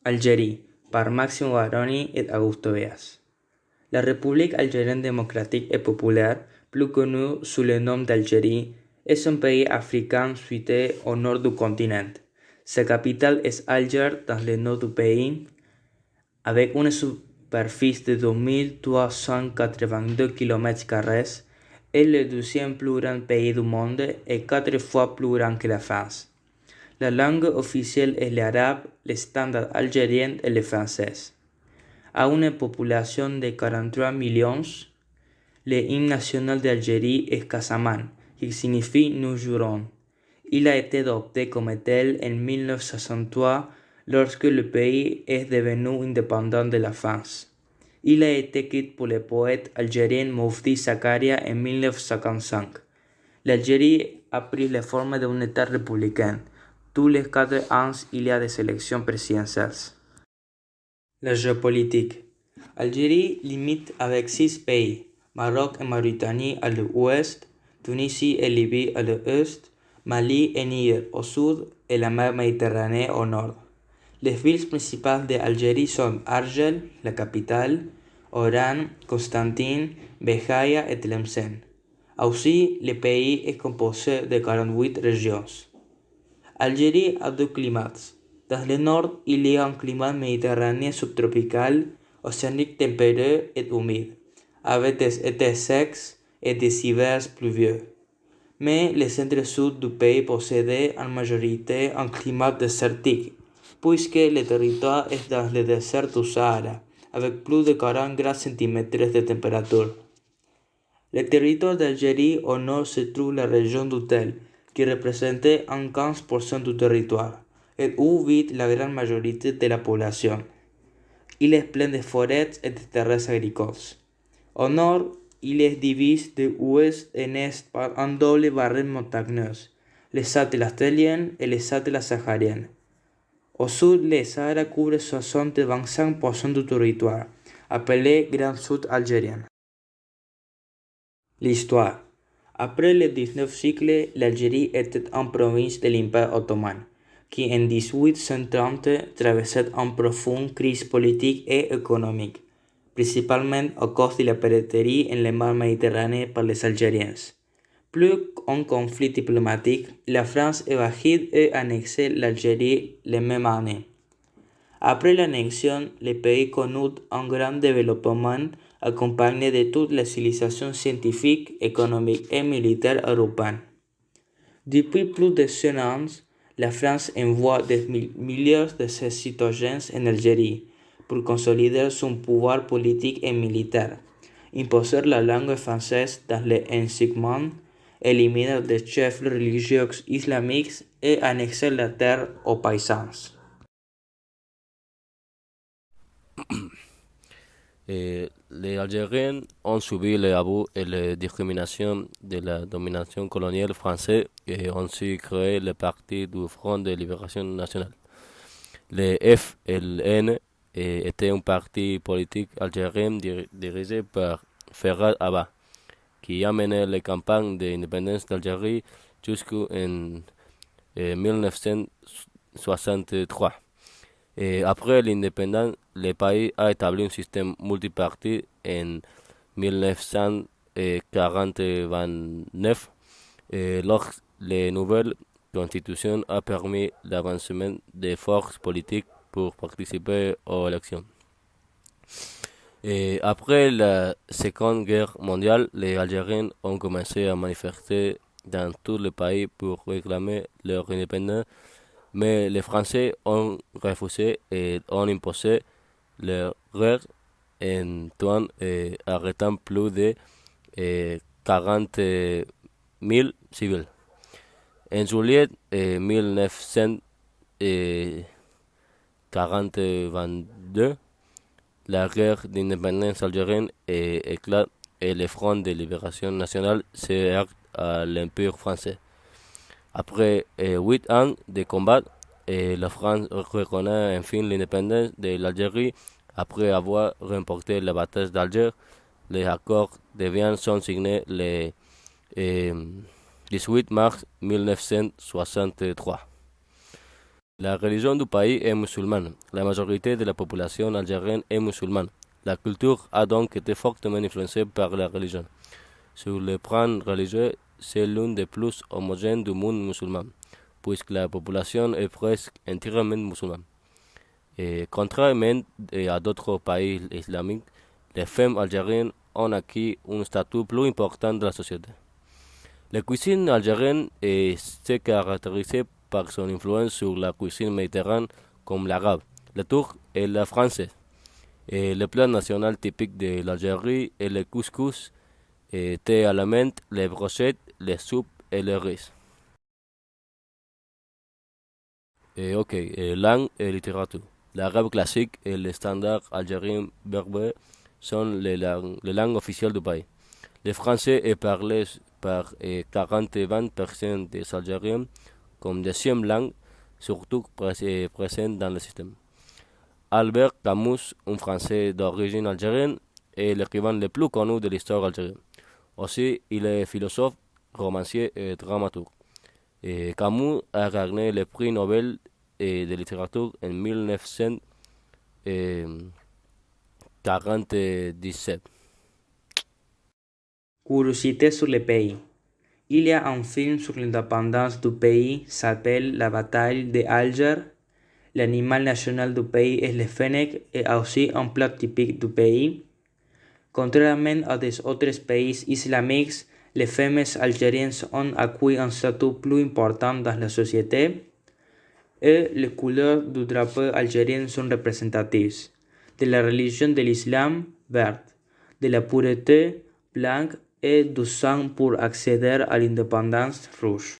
Algérie, par Maxime Baroni et Auguste Béas. La République algérienne démocratique et populaire, plus connue sous le nom d'Algérie, est un pays africain situé au nord du continent. Sa capitale est Alger, dans le nord du pays, avec une superficie de 2382 km², est le deuxième plus grand pays du monde et 4 fois plus grand que la France. La langue officielle est l'arabe, le standard algérien et le français. A une population de 43 millions, le hymne national d'Algérie est Casaman, qui signifie Nous jurons. Il a été adopté comme tel en 1963 lorsque le pays est devenu indépendant de la France. Il a été écrit pour le poète algérien Mouhty Zakaria en 1955. L'Algérie a pris la forme d'un État républicain. Tous les 4 ans, il y a des élections présidentielles. La géopolitique. Algérie limite avec 6 pays, Maroc et Mauritanie à l'ouest, Tunisie et Libye à l'est, Mali et Niger au sud et la mer Méditerranée au nord. Les villes principales d'Algérie sont Argel, la capitale, Oran, Constantine, Béjaïa et Tlemcen. Aussi, le pays est composé de 48 régions. Algérie a 2 climats. Dans le nord, il y a un climat méditerranéen subtropical, océanique tempéré et humide, avec des étés secs et des hivers pluvieux. Mais le centre-sud du pays possède en majorité un climat désertique, puisque le territoire est dans le désert du Sahara, avec plus de 40 °C de température. Le territoire d'Algérie au nord se trouve la région d'Outel, qui représente un 15% du territoire, et où vit la grande majorité de la population. Il est plein de forêts et de terres agricoles. Au nord, il est divisé de ouest en est par un double barrage montagneux, les Atlas-Télien et les Atlas-Sahariens. Au sud, le Sahara couvre 25% du territoire, appelé Grand Sud algérien. L'histoire. Après le 19e siècle, l'Algérie était une province de l'Empire ottoman, qui en 1830 traversait une profonde crise politique et économique, principalement à cause de la piraterie en la mer Méditerranée par les Algériens. Plus qu'un conflit diplomatique, la France évadit et annexait l'Algérie la même année. Après l'annexion, le pays connut un grand développement accompagné de toute la civilisation scientifique, économique et militaire européenne. Depuis plus de 100 ans, la France envoie des milliers de ses citoyens en Algérie pour consolider son pouvoir politique et militaire, imposer la langue française dans les enseignements, éliminer des chefs religieux islamiques et annexer la terre aux paysans. Les Algériens ont subi les abus et les discriminations de la domination coloniale française et ont su créer le Parti du Front de Libération Nationale. Le FLN était un parti politique algérien dirigé par Ferhat Abba, qui a mené les campagnes d'indépendance d'Algérie jusqu'en 1963. Et après l'indépendance, le pays a établi un système multipartite en 1949, lorsque la nouvelle constitution a permis l'avancement des forces politiques pour participer aux élections. Et après la Seconde Guerre mondiale, les Algériens ont commencé à manifester dans tout le pays pour réclamer leur indépendance, mais les Français ont refusé et ont imposé leur règles en temps arrêtant plus de 40 000 civils. En juillet 1942, la guerre d'indépendance algérienne éclate et le Front de Libération Nationale se heurte à l'Empire français. Après 8 ans de combat, la France reconnaît enfin l'indépendance de l'Algérie après avoir remporté la bataille d'Alger. Les accords de Vienne sont signés le 18 mars 1963. La religion du pays est musulmane. La majorité de la population algérienne est musulmane. La culture a donc été fortement influencée par la religion. Sur le plan religieux, c'est l'une des plus homogènes du monde musulman, puisque la population est presque entièrement musulmane. Et contrairement à d'autres pays islamiques, les femmes algériennes ont acquis un statut plus important dans la société. La cuisine algérienne se caractérise par son influence sur la cuisine méditerranéenne comme l'arabe, le turc et le français. Et le plat national typique de l'Algérie est le couscous, thé à la menthe, les brochettes, les soupes et le riz. Langue et littérature. L'arabe classique et le standard algérien berbère sont les langues officielles du pays. Le français est parlé par 40-20% des Algériens comme deuxième langue, surtout présente dans le système. Albert Camus, un Français d'origine algérienne, est l'écrivain le plus connu de l'histoire algérienne. Aussi, il est philosophe, romancier et dramaturge. Et Camus a gagné le prix Nobel de littérature en 1947. Curiosité sur le pays. Il y a un film sur l'indépendance du pays s'appelle La bataille d'Alger. L'animal national du pays est le fennec et aussi un plat typique du pays. Contrairement à des autres pays islamiques, les femmes algériennes ont acquis un statut plus important dans la société et les couleurs du drapeau algérien sont représentatives. De la religion de l'islam, vert, de la pureté, blanc et du sang pour accéder à l'indépendance rouge.